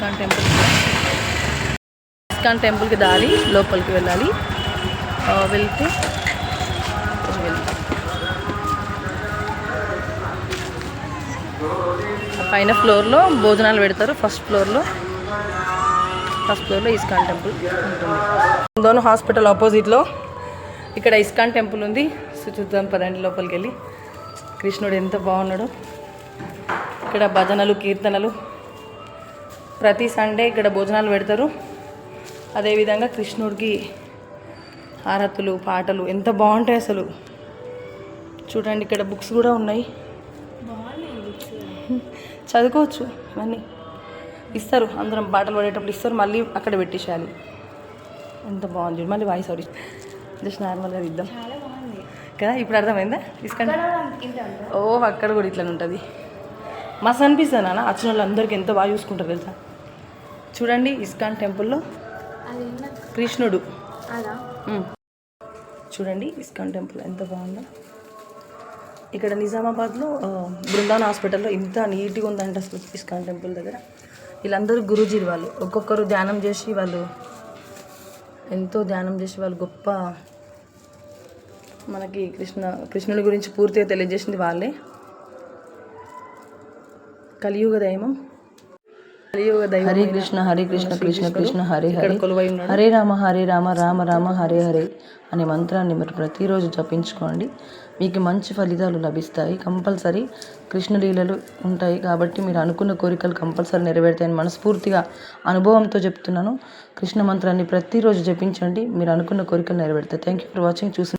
ISKCON temple. ISKCON టెంపుల్కి దారి లోపలికి వెళ్ళాలి. వెళ్తే పైన ఫ్లోర్లో భోజనాలు పెడతారు. ఫస్ట్ ఫ్లోర్లో ఇస్కాన్ టెంపుల్ ఉంటుంది. దోను హాస్పిటల్ ఆపోజిట్లో ఇక్కడ ఇస్కాన్ టెంపుల్ ఉంది. చూద్దాం పదండి లోపలికి వెళ్ళి. కృష్ణుడు ఎంత బాగున్నాడు. ఇక్కడ భజనలు కీర్తనలు ప్రతి సండే ఇక్కడ భోజనాలు పెడతారు. అదేవిధంగా కృష్ణుడికి హారతులు పాటలు ఎంత బాగుంటాయి అసలు. చూడండి ఇక్కడ బుక్స్ కూడా ఉన్నాయి, చదువుకోవచ్చు. ఇవన్నీ ఇస్తారు, అందరం పాటలు పడేటప్పుడు ఇస్తారు, మళ్ళీ అక్కడ పెట్టేసేయాలి. ఎంత బాగుంది. మళ్ళీ వాయిస్ అవుట్ జస్ట్ నార్మల్గా ఇద్దాం కదా. ఇప్పుడు అర్థమైందా? తీసుకండి. అక్కడ కూడా ఇట్లా ఉంటుంది. మస్తు అనిపిస్తుంది నాన్న. వచ్చిన వాళ్ళందరికీ ఎంత బాగా చూసుకుంటారు తెలుసా. చూడండి ఇస్కాన్ టెంపుల్లో కృష్ణుడు. చూడండి ఇస్కాన్ టెంపుల్ ఎంత బాగుందో. ఇక్కడ నిజామాబాద్లో బృందావన్ హాస్పిటల్లో ఇంత నీట్గా ఉందంటే అసలు ఇస్కాన్ టెంపుల్ దగ్గర. వీళ్ళందరూ గురూజీలు. వాళ్ళు ఒక్కొక్కరు ధ్యానం చేసి ఎంతో ధ్యానం చేసి వాళ్ళు గొప్ప మనకి కృష్ణుడి గురించి పూర్తిగా తెలియజేసింది వాళ్ళే. కలియుగ దైవం. హరే కృష్ణ హరే కృష్ణ కృష్ణ కృష్ణ హరే హరే, హరే రామ రామ రామ హరే హరే అనే మంత్రాన్ని మీరు ప్రతిరోజు జపించుకోండి. మీకు మంచి ఫలితాలు లభిస్తాయి. కంపల్సరీ కృష్ణలీలలు ఉంటాయి కాబట్టి మీరు అనుకున్న కోరికలు కంపల్సరీ నెరవేరుతాయని మనస్ఫూర్తిగా అనుభవంతో చెప్తున్నాను. కృష్ణ మంత్రాన్ని ప్రతిరోజు జపించండి, మీరు అనుకున్న కోరికలు నెరవేరుతాయి. Thank you for watching. చూసి